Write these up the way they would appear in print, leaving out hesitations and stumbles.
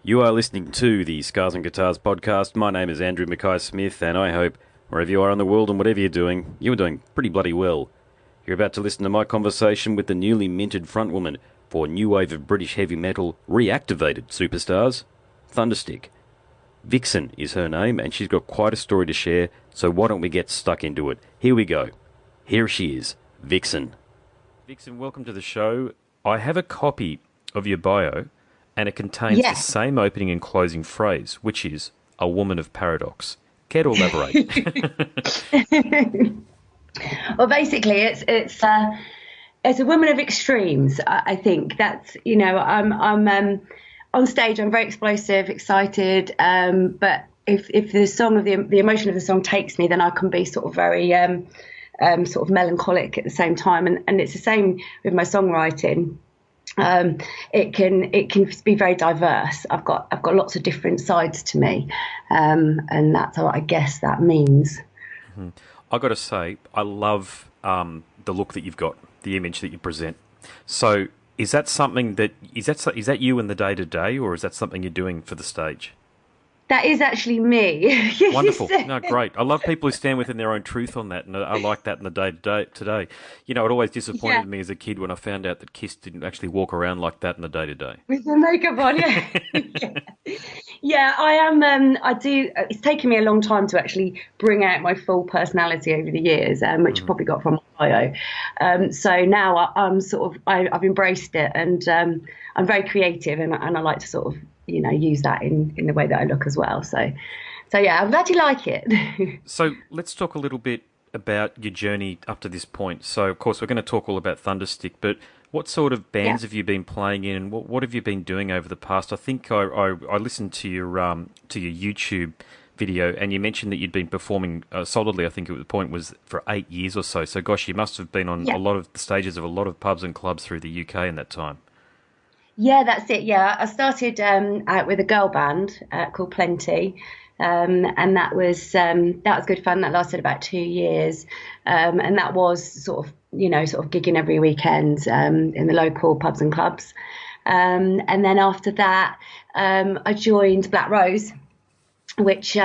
You are listening to the Scars and Guitars podcast. My name is Andrew Mackay-Smith, and I hope wherever you are in the world and whatever you're doing pretty bloody well. You're about to listen to my conversation with the newly minted frontwoman for new wave of British heavy metal reactivated superstars, Thunderstick. Viixen is her name, and she's got quite a story to share, so why don't we get stuck into it? Here we go. Here she is, Viixen. Viixen, welcome to the show. I have a copy of your bio, and it contains the same opening and closing phrase, which is a woman of paradox. Care to elaborate? Well, basically, it's a woman of extremes. I think that's, I'm on stage. I'm very explosive, excited, but if the song of the emotion of the song takes me, then I can be sort of very sort of melancholic at the same time, and it's the same with my songwriting. It can be very diverse. I've got lots of different sides to me, and that's what I guess that means. Mm-hmm. I got to say, I love the look that you've got, the image that you present. So, is that something is that you in the day to day, or is that something you're doing for the stage? That is actually me. Wonderful. No, great. I love people who stand within their own truth on that, and I like that in the day-to-day today. It always disappointed me as a kid when I found out that Kiss didn't actually walk around like that in the day-to-day. With the makeup on, yeah. I am. I do. It's taken me a long time to actually bring out my full personality over the years, which I probably got from my bio. So now I'm sort of. I've embraced it, and I'm very creative, and I like to sort of use that in the way that I look as well. So yeah, I'm glad you like it. So let's talk a little bit about your journey up to this point. So of course we're going to talk all about Thunderstick, but what sort of bands have you been playing in, and what have you been doing over the past? I think I listened to your YouTube video, and you mentioned that you'd been performing solidly. I think at the point was for 8 years or so. So gosh, you must have been on a lot of the stages of a lot of pubs and clubs through the UK in that time. Yeah, that's it. Yeah, I started out with a girl band called Plenty, and that was good fun. That lasted about 2 years, and that was sort of gigging every weekend in the local pubs and clubs. And then after that, I joined Black Rose, which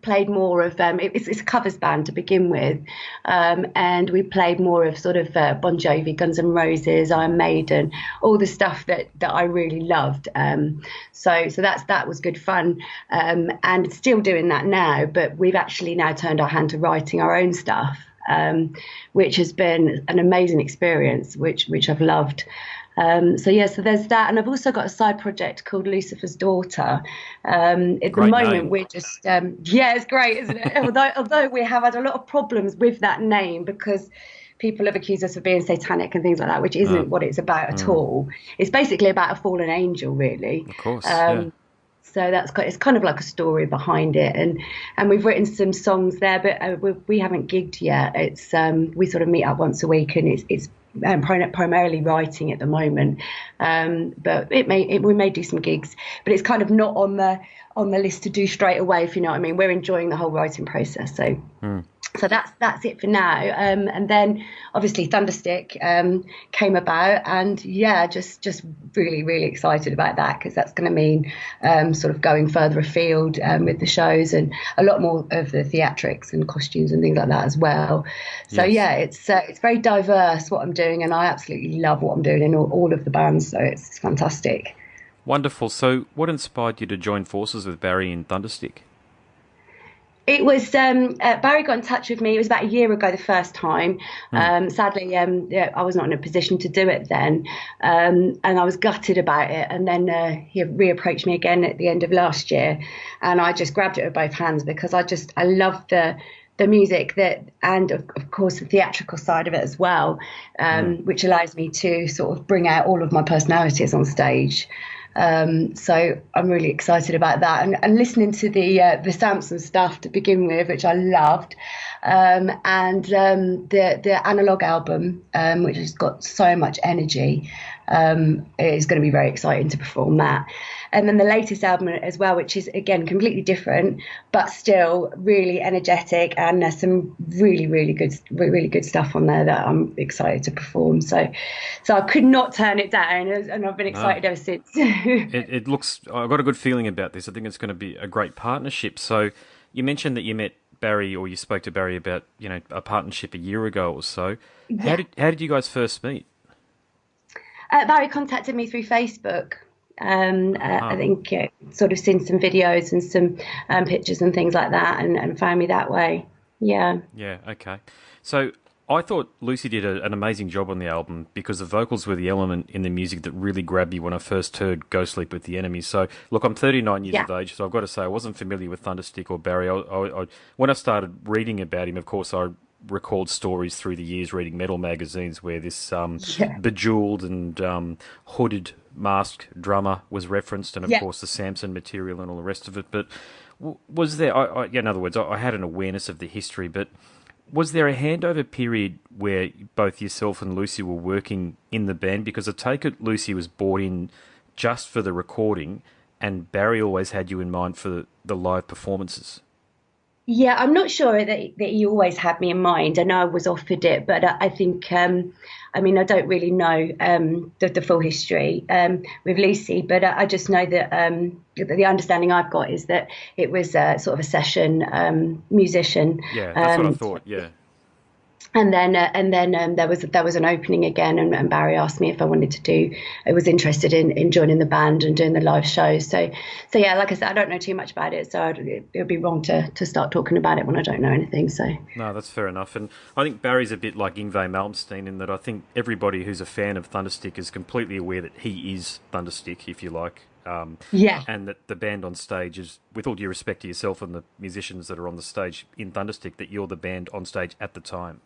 played more of it's a covers band to begin with, and we played more of sort of Bon Jovi, Guns N' Roses, Iron Maiden, all the stuff that I really loved. So that was good fun, and still doing that now. But we've actually now turned our hand to writing our own stuff, which has been an amazing experience, which I've loved. So there's that, and I've also got a side project called Lucifer's Daughter. At the moment, we're just it's great, isn't it? although we have had a lot of problems with that name because people have accused us of being satanic and things like that, which isn't what it's about at all. It's basically about a fallen angel, really. Of course. So it's kind of like a story behind it, and we've written some songs there, but we haven't gigged yet. It's we sort of meet up once a week, and it's primarily writing at the moment, but we may do some gigs, but it's kind of not on the list to do straight away, if you know what I mean. We're enjoying the whole writing process, so that's it for now. And then obviously Thunderstick came about, and just really, really excited about that, because that's going to mean sort of going further afield with the shows, and a lot more of the theatrics and costumes and things like that as well. So it's very diverse what I'm doing, and I absolutely love what I'm doing in all of the bands, so it's fantastic. Wonderful. So what inspired you to join forces with Barry in Thunderstick? It was Barry got in touch with me. It was about a year ago the first time. Sadly, I was not in a position to do it then, and I was gutted about it. And then he reapproached me again at the end of last year, and I just grabbed it with both hands, because I love the music and of course the theatrical side of it as well, which allows me to sort of bring out all of my personalities on stage. So I'm really excited about that, and listening to the Samson stuff to begin with, which I loved, and the analog album, which has got so much energy, it is going to be very exciting to perform that. And then the latest album as well, which is again completely different, but still really energetic, and there's some really good stuff on there that I'm excited to perform. So I could not turn it down, and I've been excited ever since. It looks. I've got a good feeling about this. I think it's going to be a great partnership. So you mentioned that you met Barry, or you spoke to Barry about a partnership a year ago or so. Yeah. How did you guys first meet? Barry contacted me through Facebook. I think sort of seen some videos and some pictures and things like that, and found me that way. Yeah. Yeah. Okay. So I thought Lucy did an amazing job on the album, because the vocals were the element in the music that really grabbed me when I first heard Go Sleep with the Enemy. So, look, I'm 39 years of age, so I've got to say I wasn't familiar with Thunderstick or Barry. When I started reading about him, of course, I recalled stories through the years reading metal magazines where this bejeweled and hooded masked drummer was referenced, and of course the Samson material and all the rest of it. But was there, in other words, I had an awareness of the history, but was there a handover period where both yourself and Lucy were working in the band? Because I take it Lucy was brought in just for the recording, and Barry always had you in mind for the live performances. Yeah, I'm not sure that he always had me in mind. I know I was offered it, but I think, I don't really know the full history with Lucy, but I just know that the understanding I've got is that it was sort of a session musician. Yeah, that's what I thought, yeah. And then there was an opening again, and Barry asked me if I was interested in joining the band and doing the live shows. So yeah, like I said, I don't know too much about it, so it would be wrong to start talking about it when I don't know anything. So no, that's fair enough. And I think Barry's a bit like Yngwie Malmsteen in that I think everybody who's a fan of Thunderstick is completely aware that he is Thunderstick, if you like. And that the band on stage is, with all due respect to yourself and the musicians that are on the stage in Thunderstick, that you're the band on stage at the time.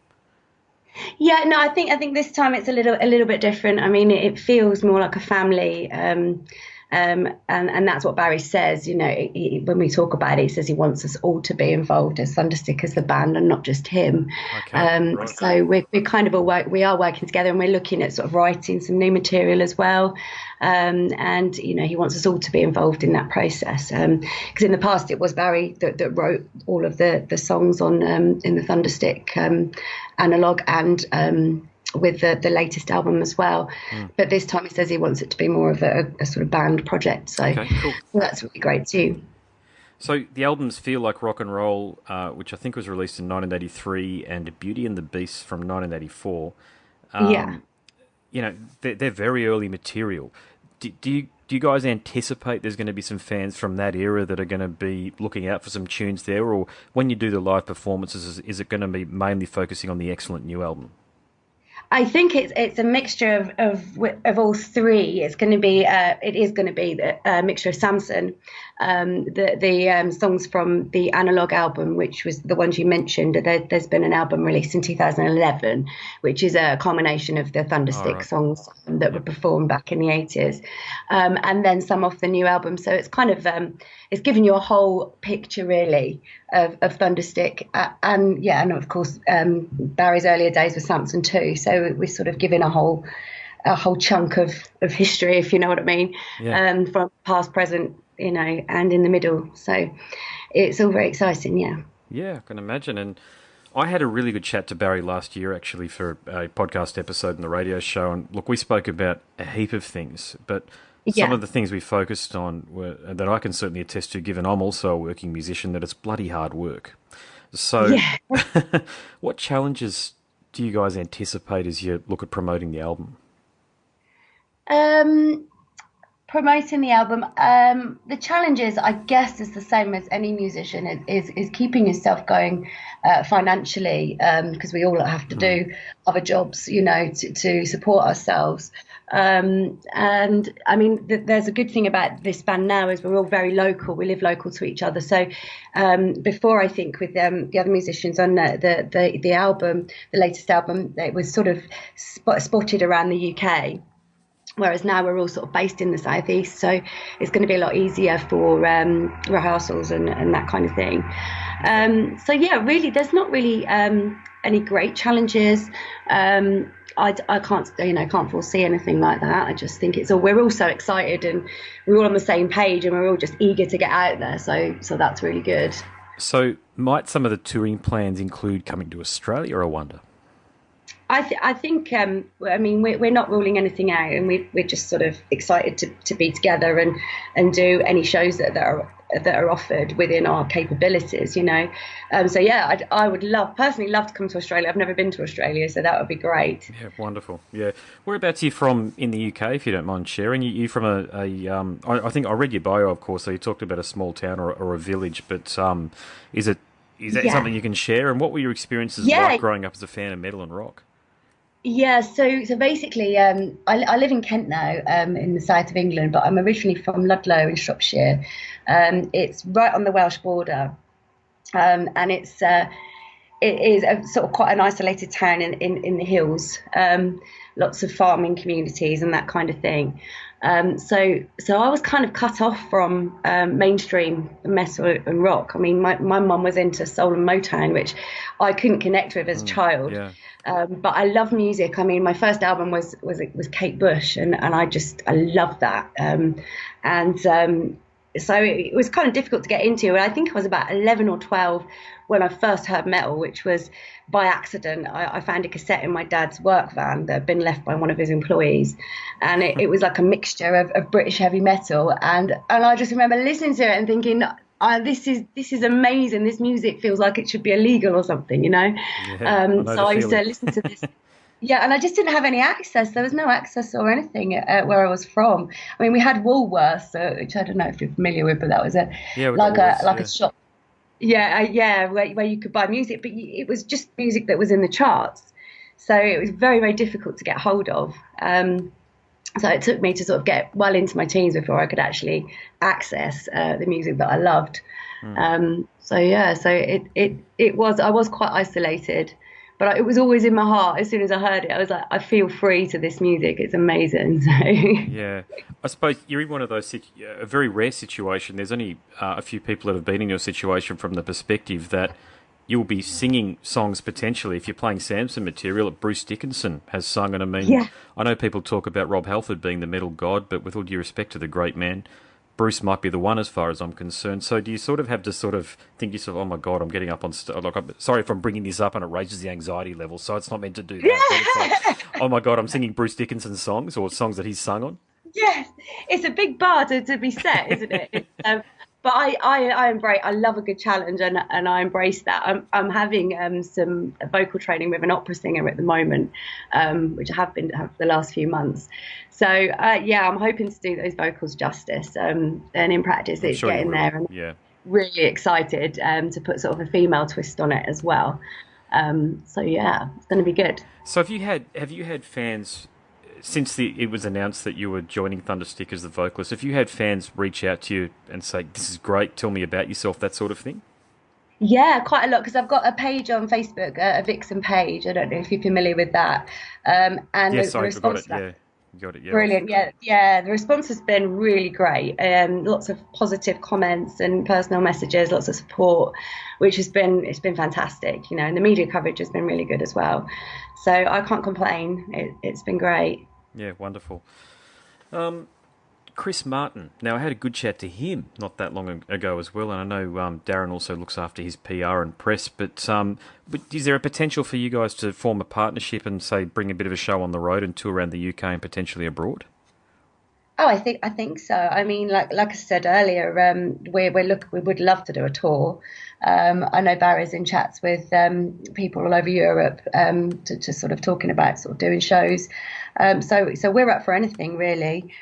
Yeah, no, I think this time it's a little bit different. I mean, it feels more like a family, and that's what Barry says. When we talk about it, he says he wants us all to be involved as Thunderstick, as the band, and not just him. Okay, right. So we're kind of we are working together, and we're looking at sort of writing some new material as well. And he wants us all to be involved in that process, because in the past it was Barry that wrote all of the songs on in the Thunderstick analog and with the latest album as well. But this time he says he wants it to be more of a sort of band project, so, okay, cool. So that's really great too. So the albums Feel Like Rock and Roll, which I think was released in 1983, and Beauty and the Beast from 1984, they're very early material. Do you guys anticipate there's going to be some fans from that era that are going to be looking out for some tunes there, or when you do the live performances, is it going to be mainly focusing on the excellent new album? I think it's a mixture of all three. It is going to be a mixture of Samson, the songs from the analog album, which was the ones you mentioned. There's been an album released in 2011, which is a culmination of the Thunderstick songs that were performed back in the 80s, and then some off the new album. So it's kind of it's giving you a whole picture really of Thunderstick, and of course Barry's earlier days with Samson too. So we're sort of giving a whole chunk of history, if you know what I mean, from past, present, and in the middle. So it's all very exciting, yeah. Yeah, I can imagine. And I had a really good chat to Barry last year, actually, for a podcast episode in the radio show. And look, we spoke about a heap of things, but some of the things we focused on were that I can certainly attest to, given I'm also a working musician, that it's bloody hard work. So what challenges do you guys anticipate as you look at promoting the album? Promoting the album, the challenge is, I guess, is the same as any musician, is keeping yourself going financially, because we all have to do other jobs, to support ourselves. And I mean, there's a good thing about this band now is we're all very local. We live local to each other. So before, I think with the other musicians on the album, the latest album, it was sort of spotted around the UK. Whereas now we're all sort of based in the southeast, so it's going to be a lot easier for rehearsals and that kind of thing. So yeah, really, there's not really any great challenges. I can't, can't foresee anything like that. I just think we're all so excited, and we're all on the same page, and we're all just eager to get out there. So that's really good. So might some of the touring plans include coming to Australia, I wonder? I think, we're not ruling anything out, and we're just sort of excited to be together and do any shows that are offered within our capabilities, So yeah, I would personally love to come to Australia. I've never been to Australia, so that would be great. Yeah, wonderful. Yeah. Whereabouts are you from in the UK, if you don't mind sharing? You from I think I read your bio, of course, so you talked about a small town or a village, but is that something you can share? And what were your experiences like growing up as a fan of metal and rock? Yeah, so basically, I live in Kent now, in the south of England, but I'm originally from Ludlow in Shropshire. It's right on the Welsh border, and it is a sort of quite an isolated town in the hills. Lots of farming communities and that kind of thing. So I was kind of cut off from mainstream metal and rock. I mean, my mum was into soul and Motown, which I couldn't connect with as a child. Yeah. But I love music. I mean, my first album was Kate Bush, and I loved that. So it was kind of difficult to get into. And I think I was about 11 or 12 when I first heard metal, which was by accident. I found a cassette in my dad's work van that had been left by one of his employees, and it was like a mixture of British heavy metal. And I just remember listening to it and thinking, this is amazing. This music feels like it should be illegal or something, Yeah, so I used to listen to this. Yeah, and I just didn't have any access. There was no access or anything where I was from. I mean, we had Woolworths, which I don't know if you're familiar with, but that was a shop. Yeah, where you could buy music, but it was just music that was in the charts. So it was very, very difficult to get hold of. So it took me to sort of get well into my teens before I could actually access the music that I loved. So I was quite isolated, but it was always in my heart. As soon as I heard it, I was like, I feel free to this music. It's amazing. So. Yeah, I suppose you're in one of those a very rare situation. There's only a few people that have been in your situation from the perspective that you'll be singing songs potentially if you're playing Samson material that Bruce Dickinson has sung. And I mean, I know people talk about Rob Halford being the metal god, but with all due respect to the great man, Bruce might be the one as far as I'm concerned. So do you sort of have to sort of think to yourself, oh my God, I'm getting up on I'm sorry if I'm bringing this up and it raises the anxiety level, so it's not meant to do that. But it's like, oh my God, I'm singing Bruce Dickinson's songs or songs that he's sung on. Yes, it's a big bar to be set, isn't it? But I embrace. I love a good challenge, and I embrace that. I'm having some vocal training with an opera singer at the moment, which I have been for the last few months. So I'm hoping to do those vocals justice. And in practice, it's getting there, and really excited to put sort of a female twist on it as well. It's going to be good. So have you had fans? Since it was announced that you were joining Thunderstick as the vocalist, have you had fans reach out to you and say, this is great, tell me about yourself, that sort of thing? Yeah, quite a lot, because I've got a page on Facebook, a Viixen page. I don't know if you're familiar with that. And yes, the response to that, got it. Yeah. Brilliant. Yeah. The response has been really great. Lots of positive comments and personal messages, lots of support, which it's been fantastic. And the media coverage has been really good as well. So I can't complain. It's been great. Yeah, wonderful. Chris Martin. Now, I had a good chat to him not that long ago as well, and I know Darren also looks after his PR and press, but is there a potential for you guys to form a partnership and, say, bring a bit of a show on the road and tour around the UK and potentially abroad? Oh, I think so. I mean, like I said earlier, we would love to do a tour. I know Barry's in chats with people all over Europe to sort of talking about sort of doing shows. So we're up for anything really.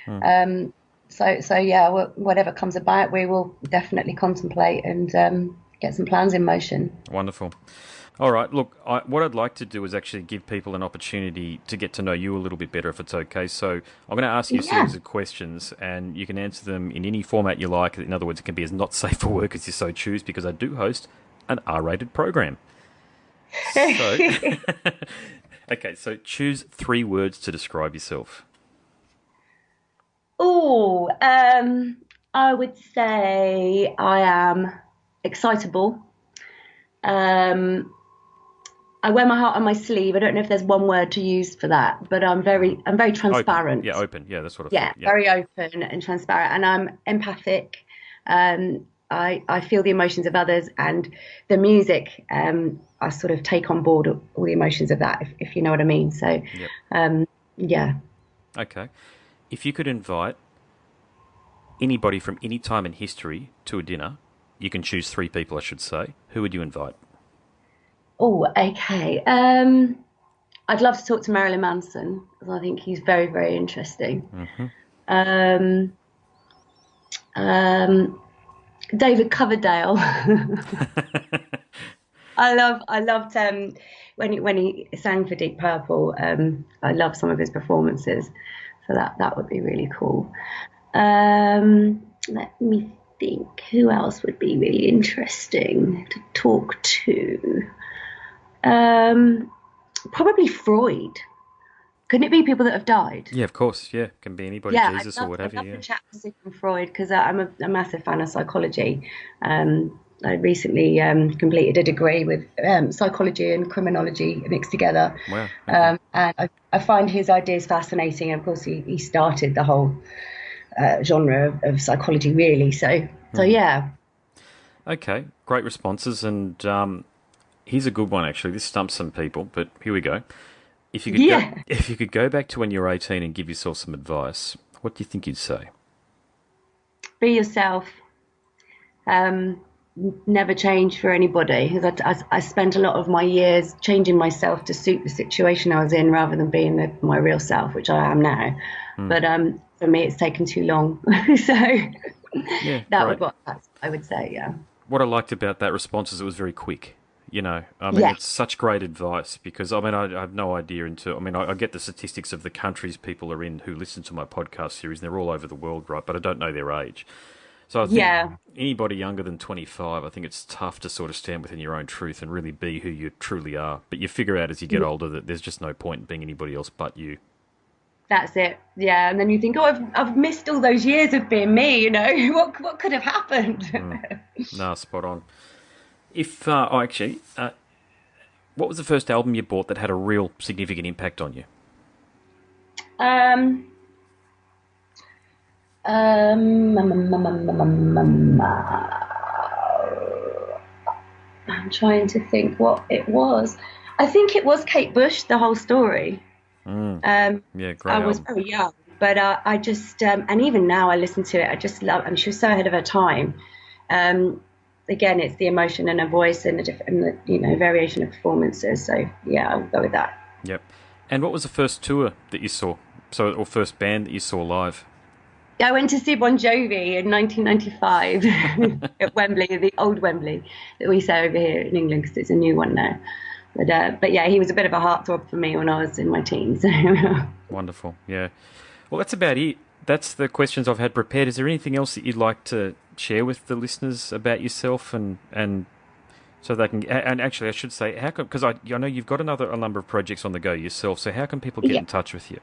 Whatever comes about, we will definitely contemplate and get some plans in motion. Wonderful. All right, look, what I'd like to do is actually give people an opportunity to get to know you a little bit better, if it's okay. So I'm going to ask you a series of questions, and you can answer them in any format you like. In other words, it can be as not safe for work as you so choose, because I do host an R-rated program. So, okay, so choose 3 words to describe yourself. Oh, I would say I am excitable. I wear my heart on my sleeve. I don't know if there's one word to use for that, but I'm very Open. transparent. Yeah, open. Yeah, that's what I Yeah, thought. Yeah. very open and transparent, and I'm empathic. I feel the emotions of others, and the music. I sort of take on board all the emotions of that, if you know what I mean. So, Yep. yeah. Okay. If you could invite anybody from any time in history to a dinner, you can choose three people, I should say. Who would you invite? Oh, okay. I'd love to talk to Marilyn Manson because I think he's very, very interesting. Mm-hmm. Um, um, David Coverdale. I loved when he sang for Deep Purple. I love some of his performances, so that would be really cool. Let me think. Who else would be really interesting to talk to? Probably Freud. Couldn't it be people that have died? Yeah, of course. Yeah, can be anybody, Yeah, Jesus or what have I'd you. love Yeah. to chat to Sigmund Freud because I'm a massive fan of psychology. I recently completed a degree with psychology and criminology mixed together. Wow. Okay. And I find his ideas fascinating. And of course, he started the whole genre of psychology, really. So yeah. Okay. Great responses, and here's a good one actually. This stumps some people, but here we go. Yeah. If you could go back to when you were 18 and give yourself some advice, what do you think you'd say? Be yourself. Um, Never change for anybody because I spent a lot of my years changing myself to suit the situation I was in rather than being my real self, which I am now. But for me, it's taken too long. So Yeah, that great. would what I would say. Yeah. What I liked about that response is it was very quick. I mean, Yeah. it's such great advice because, I mean, I have no idea I mean, I get the statistics of the countries people are in who listen to my podcast series, and they're all over the world, right? But I don't know their age. So I think Yeah. anybody younger than 25, I think it's tough to sort of stand within your own truth and really be who you truly are. But you figure out as you get older that there's just no point in being anybody else but you. That's it. Yeah. And then you think, oh, I've missed all those years of being me. What could have happened? Nah, spot on. Actually, what was the first album you bought that had a real significant impact on you? um. Um. I'm trying to think what it was. I think it was Kate Bush, the whole story. Yeah, I great was album. very young, but I just, and even now I listen to it, I just love, and she was so ahead of her time. Um, Again, it's the emotion and her voice and the different, variation of performances. So yeah, I'll go with that. Yep. And what was the first tour that you saw? Or first band that you saw live? I went to see Bon Jovi in 1995 at Wembley, the old Wembley that we say over here in England because it's a new one now. But yeah, he was a bit of a heartthrob for me when I was in my teens. Wonderful. Yeah. Well, that's about it. That's the questions I've had prepared. Is there anything else that you'd like to share with the listeners about yourself and so they can? And actually, I should say, how come? Because I know you've got a number of projects on the go yourself. So how can people get Yeah. in touch with you?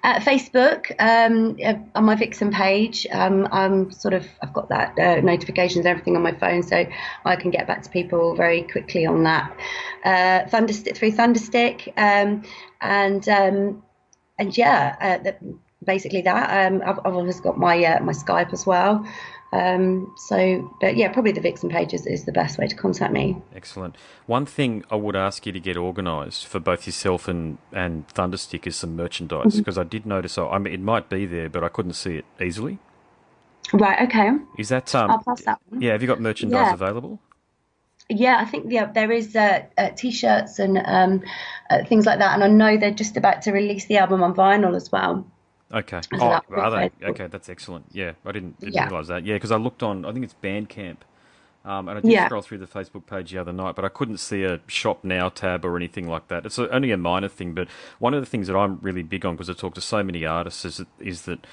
Facebook, on my Viixen page, I've got that notifications, everything on my phone, so I can get back to people very quickly on that. Thunderstick through Thunderstick, basically that. I've always got my Skype as well. But yeah, probably the Viixen page is the best way to contact me. Excellent. One thing I would ask you to get organised for both yourself and Thunderstick is some merchandise because I did notice. I mean, it might be there, but I couldn't see it easily. Right. Okay. Is that I'll pass that one. Yeah, have you got merchandise Yeah. available? Yeah, I think there is t-shirts and things like that, and I know they're just about to release the album on vinyl as well. Okay. So Oh, that'll be are they? available. Okay, that's excellent. Yeah, I didn't Yeah. realise that. Yeah, because I looked on. I think it's Bandcamp. And I did Yeah. scroll through the Facebook page the other night, but I couldn't see a Shop Now tab or anything like that. It's only a minor thing, but one of the things that I'm really big on, because I talk to so many artists, is that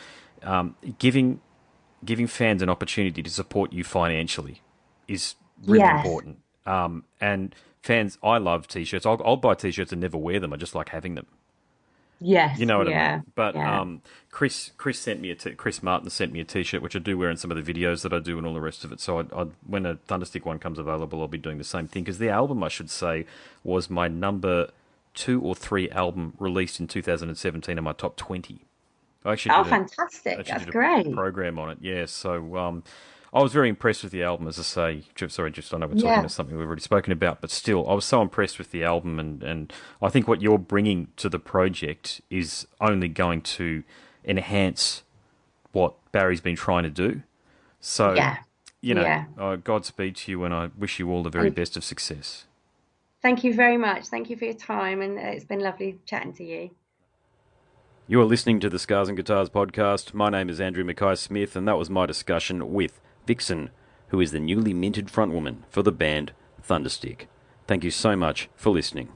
giving fans an opportunity to support you financially is really Yes. important. And fans, I love T-shirts. I'll buy T-shirts and never wear them. I just like having them. Yes, You know what I yeah, mean? But yeah. Chris sent me Chris Martin sent me a T-shirt, which I do wear in some of the videos that I do and all the rest of it. So when a Thunderstick one comes available, I'll be doing the same thing, because the album, I should say, was my number 2 or 3 album released in 2017 in my top 20. I actually Oh, did a fantastic. actually That's did a great. program on it. Yeah, so I was very impressed with the album, as I say. Sorry, just I know we're talking Yeah, to something we've already spoken about, but still, I was so impressed with the album, and I think what you're bringing to the project is only going to enhance what Barry's been trying to do. So, yeah, you know, yeah. Godspeed to you, and I wish you all the very Thank, best of success. thank you very much. Thank you for your time, and it's been lovely chatting to you. You are listening to the Scars and Guitars podcast. My name is Andrew Mackay-Smith, and that was my discussion with Viixen, who is the newly minted frontwoman for the band Thunderstick. Thank you so much for listening.